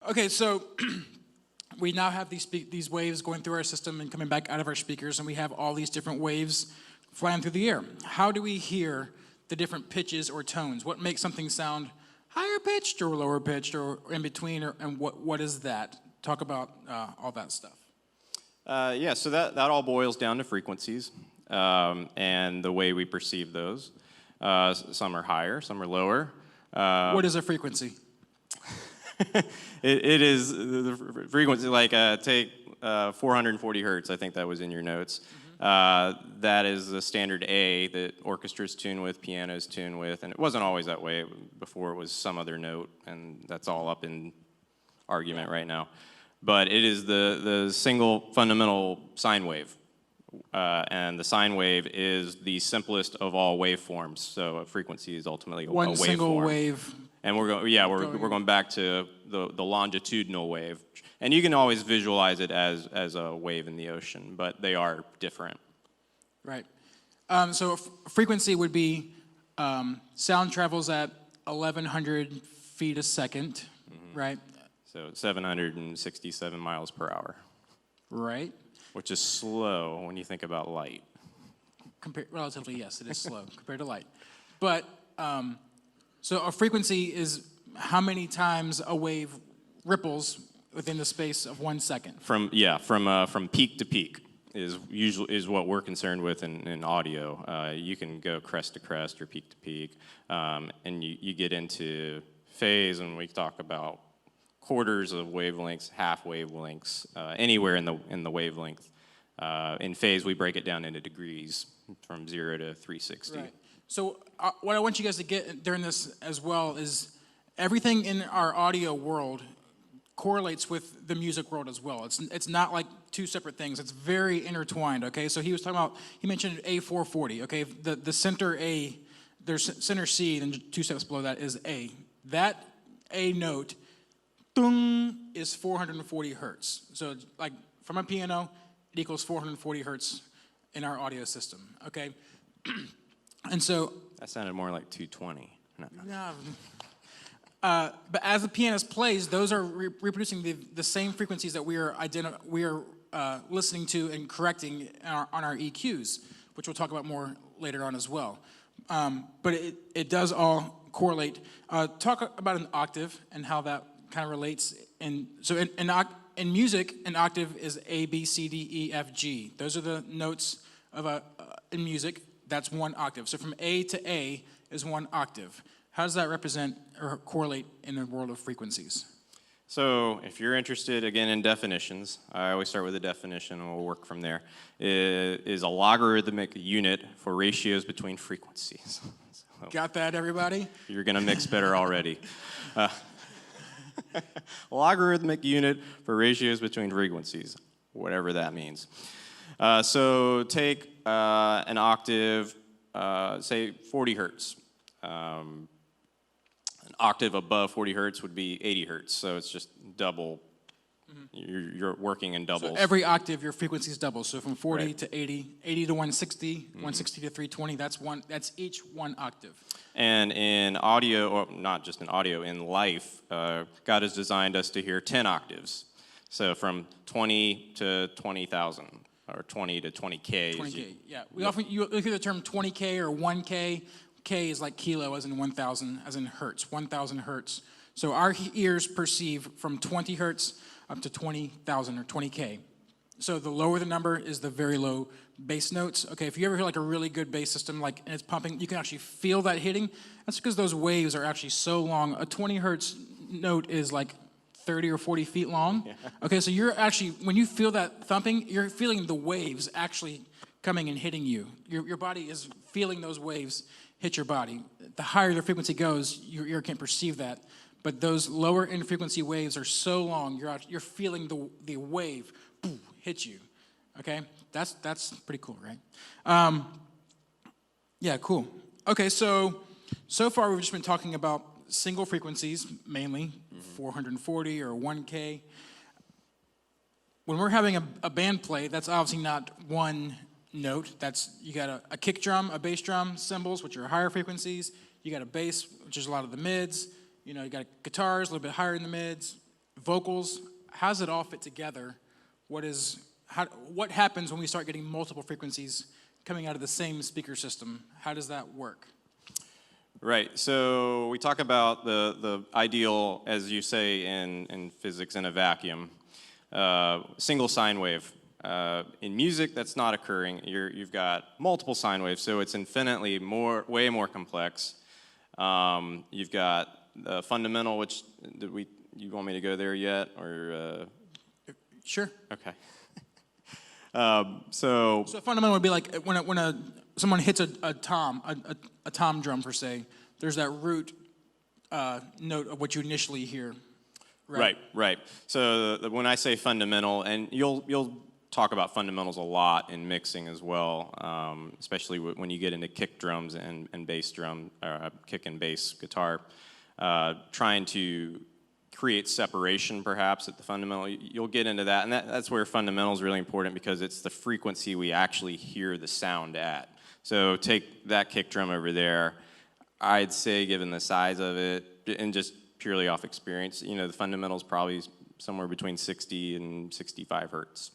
Okay, so we now have these waves going through our system and coming back out of our speakers, and we have all these different waves flying through the air. How do we hear the different pitches or tones? What makes something sound higher pitched or lower pitched or in between, and what is that? Talk about all that stuff. Yeah, so that all boils down to frequencies and the way we perceive those. Some are higher, some are lower. What is a frequency? It is the frequency, like take 440 hertz, I think that was in your notes. That is the standard A that orchestras tune with, pianos tune with, and it wasn't always that way. Before it was some other note, and that's all up in argument right now. But it is the single fundamental sine wave. And the sine wave is the simplest of all waveforms. So a frequency is ultimately a One waveform. single wave. And we're going back to the longitudinal wave. And you can always visualize it as a wave in the ocean, but they are different. Right. So a frequency would be sound travels at 1,100 feet a second, right? So 767 miles per hour. Right. Which is slow when you think about light. Relatively, yes, it is slow compared to light. But, so a frequency is how many times a wave ripples within the space of 1 second. From peak to peak is what we're concerned with in audio. You can go crest to crest or peak to peak, and you get into phase, and we talk about quarters of wavelengths, half wavelengths, anywhere in the wavelength. In phase, we break it down into degrees from 0 to 360. Right. So what I want you guys to get during this as well is everything in our audio world correlates with the music world as well. It's not like two separate things. It's very intertwined, okay? So he mentioned A440, okay? The center A, there's center C, then 2 steps below that is A. That A note, dung, is 440 hertz. So like from a piano, it equals 440 hertz in our audio system, okay? And so... That sounded more like 220. No. But as the pianist plays, those are reproducing the same frequencies that we are listening to and correcting on our EQs, which we'll talk about more later on as well. But it does all correlate. Talk about an octave and how that kind of relates. And so in music, an octave is A, B, C, D, E, F, G. Those are the notes in music. That's one octave. So from A to A is one octave. How does that represent or correlate in the world of frequencies? So if you're interested, again, in definitions, I always start with a definition and we'll work from there, is a logarithmic unit for ratios between frequencies. So got that, everybody? You're going to mix better already. Logarithmic unit for ratios between frequencies, whatever that means. So take an octave, say 40 hertz. An octave above 40 hertz would be 80 hertz, so it's just double. You're working in doubles. So every octave, your frequency is double. So from 40 to 80, 80 to 160, 160 to 320, that's each one octave. And in audio, or not just in audio, in life, God has designed us to hear 10 octaves. So from 20 to 20,000, or 20 to 20K. 20K, yeah. You look at the term 20K or 1K. K is like kilo, as in 1,000, as in hertz, 1,000 hertz. So our ears perceive from 20 hertz up to 20,000 or 20K. So the lower the number is the very low bass notes. Okay, if you ever hear like a really good bass system, like, and it's pumping, you can actually feel that hitting. That's because those waves are actually so long. A 20 hertz note is like 30 or 40 feet long. Yeah. Okay, so you're actually, when you feel that thumping, you're feeling the waves actually coming and hitting you. Your body is feeling those waves hit your body. The higher the frequency goes, your ear can't perceive that. But those lower end frequency waves are so long, you're feeling the wave boom, hit you. Okay, that's pretty cool, right? Yeah, cool. Okay, so far we've just been talking about single frequencies mainly, 440 or 1K. When we're having a band play, that's obviously not one note. You got a kick drum, a bass drum, cymbals, which are higher frequencies. You got a bass, which is a lot of the mids. You got guitars, a little bit higher in the mids. vocals. How does it all fit together? What happens when we start getting multiple frequencies coming out of the same speaker system? How does that work? Right. So we talk about the ideal, as you say in physics, in a vacuum, single sine wave. In music, that's not occurring. You've got multiple sine waves, so it's infinitely way more complex. You've got the fundamental, which you want me to go there yet, or? Sure. Okay. So fundamental would be like when someone hits a tom drum per se. There's that root note of what you initially hear. Right. So when I say fundamental, and you'll talk about fundamentals a lot in mixing as well, especially when you get into kick drums and bass drum, kick and bass guitar, trying to create separation perhaps at the fundamental. You'll get into that, and that's where fundamental is really important because it's the frequency we actually hear the sound at. So take that kick drum over there. I'd say, given the size of it, and just purely off experience, the fundamental is probably somewhere between 60 and 65 hertz.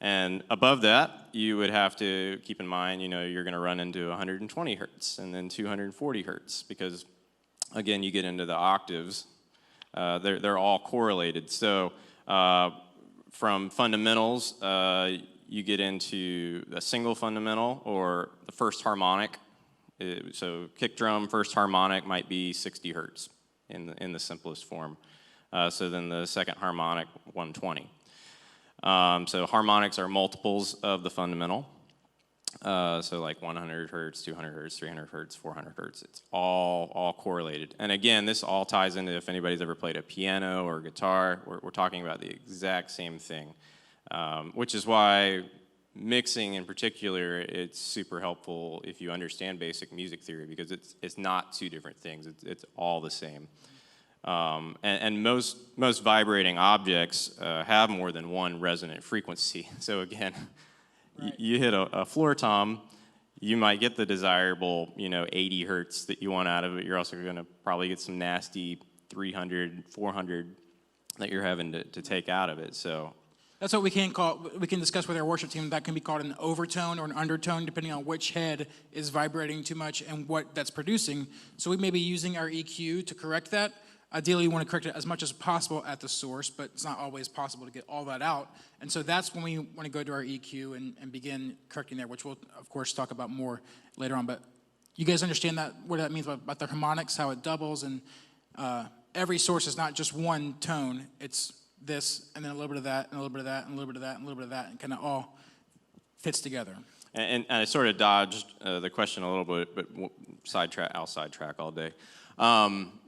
And above that, you would have to keep in mind, you're going to run into 120 hertz and then 240 hertz because, again, you get into the octaves. They're all correlated. So from fundamentals, you get into a single fundamental or the first harmonic. So kick drum, first harmonic might be 60 hertz in the simplest form. So then the second harmonic, 120. So harmonics are multiples of the fundamental. So like 100 hertz, 200 hertz, 300 hertz, 400 hertz. It's all correlated. And again, this all ties into if anybody's ever played a piano or guitar, we're talking about the exact same thing, which is why mixing in particular, it's super helpful if you understand basic music theory because it's not two different things. It's all the same. And most vibrating objects have more than one resonant frequency. So again, right. You hit a floor tom, you might get the desirable 80 hertz that you want out of it. You're also going to probably get some nasty 300, 400 that you're having to take out of it. So that's what we can discuss with our worship team. That can be called an overtone or an undertone, depending on which head is vibrating too much and what that's producing. So we may be using our EQ to correct that. Ideally, you want to correct it as much as possible at the source, but it's not always possible to get all that out. And so that's when we want to go to our EQ and begin correcting there, which we'll, of course, talk about more later on. But you guys understand that, what that means about the harmonics, how it doubles, and every source is not just one tone. It's this, and then a little bit of that, and a little bit of that, and a little bit of that, and a little bit of that, and kind of all fits together. And I sort of dodged the question a little bit, but I'll sidetrack all day.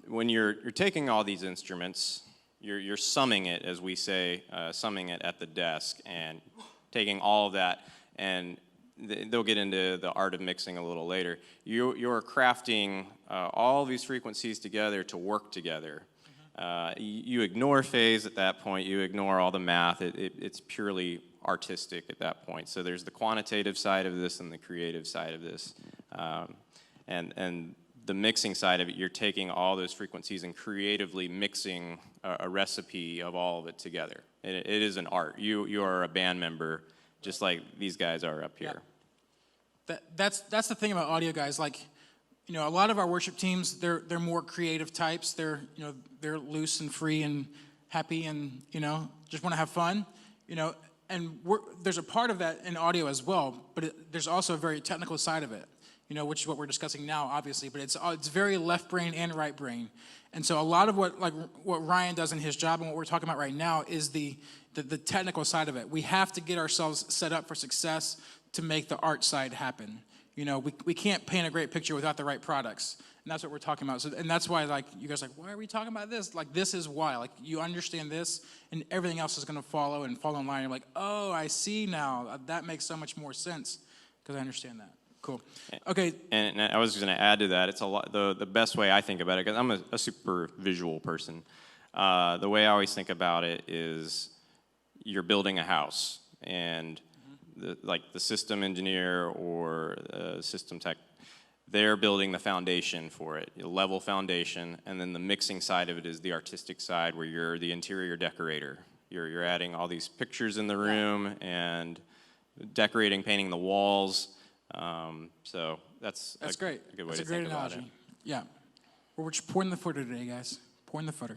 When you're taking all these instruments, you're summing it, as we say, summing it at the desk, and taking all of that, and they'll get into the art of mixing a little later. You're crafting all these frequencies together to work together. You ignore phase at that point. You ignore all the math. It's purely artistic at that point. So there's the quantitative side of this and the creative side of this, and the mixing side of it, you're taking all those frequencies and creatively mixing a recipe of all of it together. It is an art. You are a band member, just like these guys are up here. Yeah. That's the thing about audio guys. Like, a lot of our worship teams, they're more creative types. They're loose and free and happy and just want to have fun. And there's a part of that in audio as well, but there's also a very technical side of it. Which is what we're discussing now, obviously, but it's very left brain and right brain. And so a lot of what Ryan does in his job and what we're talking about right now is the technical side of it. We have to get ourselves set up for success to make the art side happen. We can't paint a great picture without the right products. And that's what we're talking about. So, and that's why, you guys are like, why are we talking about this? This is why. You understand this, and everything else is going to follow in line. You're like, oh, I see now. That makes so much more sense because I understand that. Cool. Okay. And I was going to add to that. It's a lot. The best way I think about it, because I'm a super visual person. The way I always think about it is, you're building a house, and the system engineer or system tech, they're building the foundation for it, a level foundation, and then the mixing side of it is the artistic side where you're the interior decorator. You're adding all these pictures in the room and decorating, painting the walls. So that's That's great. a good way That's to a great think about it. analogy. Yeah. We're just pouring the footer today, guys. Pouring the footer.